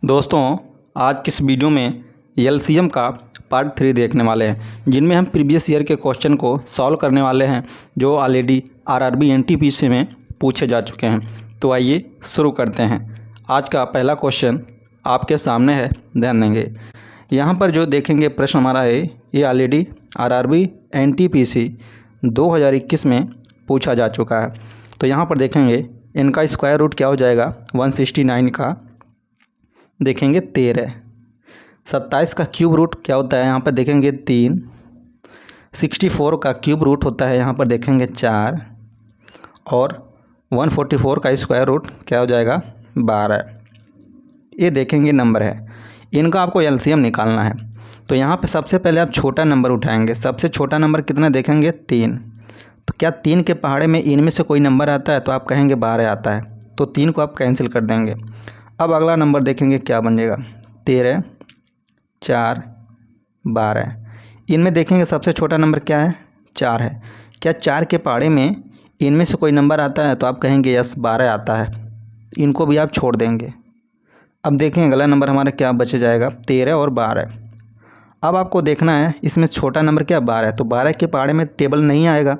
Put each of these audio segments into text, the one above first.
दोस्तों, आज किस वीडियो में एलसीएम का पार्ट 3 देखने वाले हैं, जिनमें हम प्रीवियस ईयर के क्वेश्चन को सॉल्व करने वाले हैं जो ऑलरेडी आरआरबी एनटीपीसी में पूछे जा चुके हैं। तो आइए शुरू करते हैं। आज का पहला क्वेश्चन आपके सामने है, ध्यान देंगे। यहाँ पर जो देखेंगे प्रश्न हमारा है, ये ऑलरेडी आरआरबी एनटीपीसी 2021 में पूछा जा चुका है। तो यहाँ पर देखेंगे इनका स्क्वायर रूट क्या हो जाएगा, 169 का देखेंगे 13, 27 का क्यूब रूट क्या होता है, यहाँ पर देखेंगे 3, 64 का क्यूब रूट होता है, यहाँ पर देखेंगे 4, और 144 का स्क्वायर रूट क्या हो जाएगा, 12। ये देखेंगे नंबर है, इनका आपको एलसीएम निकालना है। तो यहाँ पे सबसे पहले आप छोटा नंबर उठाएंगे। सबसे छोटा नंबर कितना देखेंगे, 3। तो क्या 3 के पहाड़े में इनमें से कोई नंबर आता है, तो आप कहेंगे 12 आता है, तो 3 को आप कैंसिल कर देंगे। अब अगला नंबर देखेंगे क्या बन जाएगा, 13, 4, 12। इनमें देखेंगे सबसे छोटा नंबर क्या है, 4 है। क्या 4 के पहाड़े में इनमें से कोई नंबर आता है, तो आप कहेंगे यस 12 आता है, इनको भी आप छोड़ देंगे। अब देखें अगला नंबर हमारा क्या बच जाएगा, 13 और 12। अब आपको देखना है इसमें छोटा नंबर क्या, 12। तो 12 के पहाड़े में टेबल नहीं आएगा,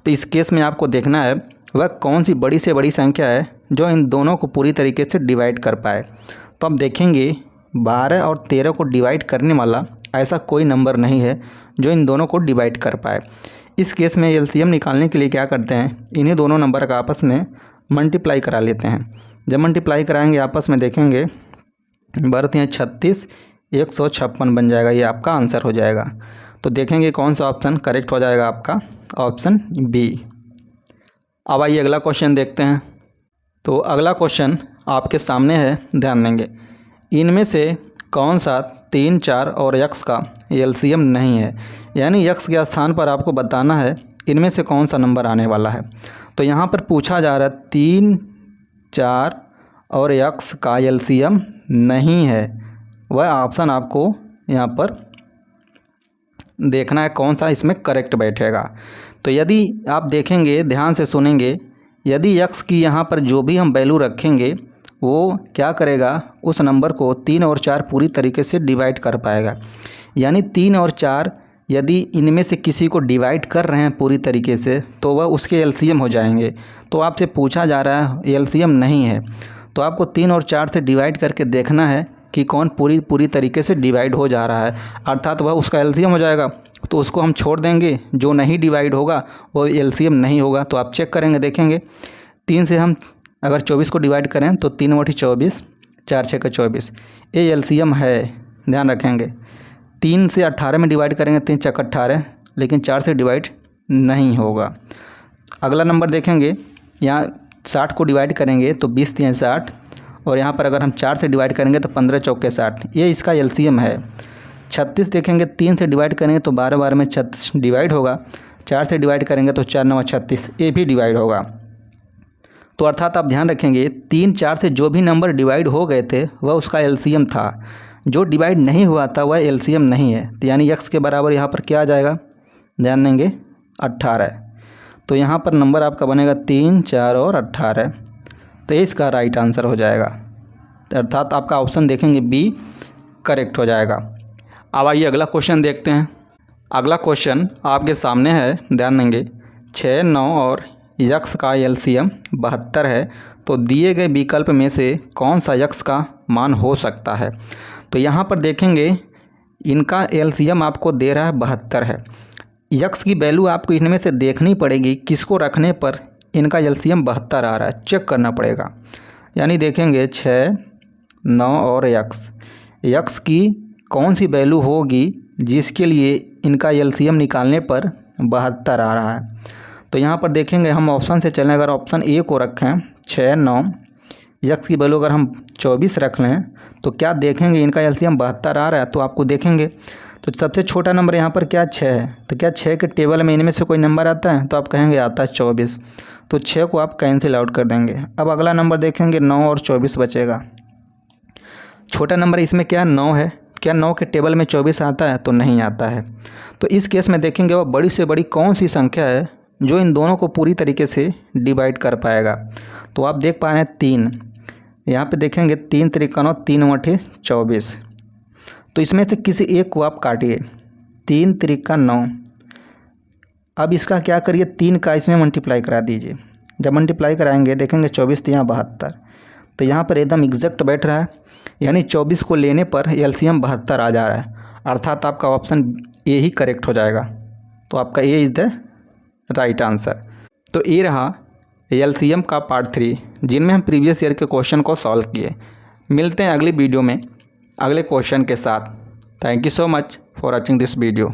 तो इस केस में आपको देखना है वह कौन सी बड़ी से बड़ी संख्या है जो इन दोनों को पूरी तरीके से डिवाइड कर पाए। तो अब देखेंगे 12 और 13 को डिवाइड करने वाला ऐसा कोई नंबर नहीं है जो इन दोनों को डिवाइड कर पाए। इस केस में एलसीएम निकालने के लिए क्या करते हैं, इन्हीं दोनों नंबर का आपस में मल्टीप्लाई करा लेते हैं। जब मल्टीप्लाई कराएंगे आपस में देखेंगे बढ़ते हैं 36, 156 बन जाएगा। ये आपका आंसर हो जाएगा। तो देखेंगे कौन सा ऑप्शन करेक्ट हो जाएगा, आपका ऑप्शन बी। अब आइए अगला क्वेश्चन देखते हैं। तो अगला क्वेश्चन आपके सामने है, ध्यान देंगे। इनमें से कौन सा 3, 4 और यक्स का एलसीएम नहीं है, यानी यक्स के स्थान पर आपको बताना है इनमें से कौन सा नंबर आने वाला है। तो यहाँ पर पूछा जा रहा है 3, 4 और यक्स का एलसीएम नहीं है, वह ऑप्शन आपको यहाँ पर देखना है कौन सा इसमें करेक्ट बैठेगा। तो यदि आप देखेंगे, ध्यान से सुनेंगे, यदि यक्स की यहाँ पर जो भी हम वैल्यू रखेंगे वो क्या करेगा, उस नंबर को 3 और 4 पूरी तरीके से डिवाइड कर पाएगा। यानी 3 और 4 यदि इनमें से किसी को डिवाइड कर रहे हैं पूरी तरीके से, तो वह उसके एलसीएम हो जाएंगे। तो आपसे पूछा जा रहा है एलसीएम नहीं है, तो आपको 3 और 4 से डिवाइड करके देखना है कि कौन पूरी तरीके से डिवाइड हो जा रहा है, अर्थात वह उसका एलसीएम हो जाएगा। तो उसको हम छोड़ देंगे, जो नहीं डिवाइड होगा वो एलसीएम नहीं होगा। तो आप चेक करेंगे, देखेंगे 3 से हम अगर 24 को डिवाइड करें तो 3 बटे 24, 4 6 का 24, ये एलसीएम है, ध्यान रखेंगे। 3 से 18 में डिवाइड करेंगे, 3 4 18, लेकिन 4 से डिवाइड नहीं होगा। अगला नंबर देखेंगे, यहाँ 60 को डिवाइड करेंगे तो 20 3 60, और यहाँ पर अगर हम 4 से डिवाइड करेंगे तो 15 चौके 60, ये इसका एलसीएम है। 36 देखेंगे, 3 से डिवाइड करेंगे तो 12 12 में 36 डिवाइड होगा, 4 से डिवाइड करेंगे तो 4 9 36, ये भी डिवाइड होगा। तो अर्थात आप ध्यान रखेंगे 3 4 से जो भी नंबर डिवाइड हो गए थे वह उसका एलसीएम था, जो डिवाइड नहीं हुआ था वह एलसीएम नहीं है। तो यानी यक्स के बराबर यहाँ पर क्या आ जाएगा, ध्यान देंगे 18। तो यहाँ पर नंबर आपका बनेगा 3, 4 और 18, तो ये इसका राइट आंसर हो जाएगा। अर्थात आपका ऑप्शन देखेंगे बी करेक्ट हो जाएगा। अब आइए अगला क्वेश्चन देखते हैं। अगला क्वेश्चन आपके सामने है, ध्यान देंगे। 6, 9 और यक्स का एलसीएम 72 है, तो दिए गए विकल्प में से कौन सा यक्स का मान हो सकता है। तो यहाँ पर देखेंगे इनका एलसीएम आपको दे रहा है 72 है। यक्स की वैल्यू आपको इनमें से देखनी पड़ेगी, किसको रखने पर इनका एलसीएम 72 आ रहा है, चेक करना पड़ेगा। यानी देखेंगे 6, 9 और यक्स की कौन सी वैल्यू होगी जिसके लिए इनका एलसीएम निकालने पर 72 आ रहा है। तो यहाँ पर देखेंगे हम ऑप्शन से चलें, अगर ऑप्शन ए को रखें 6, 9, यक्स की वैल्यू अगर हम 24 रख लें तो क्या देखेंगे इनका एलसीएम 72 आ रहा है। तो आपको देखेंगे तो सबसे छोटा नंबर यहाँ पर क्या 6 है, तो क्या 6 के टेबल में इनमें से कोई नंबर आता है, तो आप कहेंगे आता है 24, तो 6 को आप कैंसिल आउट कर देंगे। अब अगला नंबर देखेंगे 9 और 24 बचेगा। छोटा नंबर इसमें क्या 9 है, क्या 9 के टेबल में 24 आता है, तो नहीं आता है। तो इस केस में देखेंगे वह बड़ी से बड़ी कौन सी संख्या है जो इन दोनों को पूरी तरीके से डिवाइड कर पाएगा। तो आप देख पा रहे हैं 3, यहाँ पे देखेंगे 3 त्रिका 9 3 8 24। तो इसमें से किसी एक को आप काटिए। 3 त्रिका 9। अब इसका क्या करिए, 3 का इसमें मल्टीप्लाई करा दीजिए। जब मल्टीप्लाई कराएंगे देखेंगे 24 यहाँ 72। तो यहाँ पर एकदम एग्जैक्ट बैठ रहा है, यानी 24 को लेने पर एलसीएम 72 आ जा रहा है, अर्थात आपका ऑप्शन ए ही करेक्ट हो जाएगा। तो आपका A is the right answer. तो ये रहा एलसीएम का पार्ट 3, जिनमें हम प्रीवियस ईयर के क्वेश्चन को सॉल्व किए। मिलते हैं अगली वीडियो में अगले क्वेश्चन के साथ। Thank you so much for watching this video.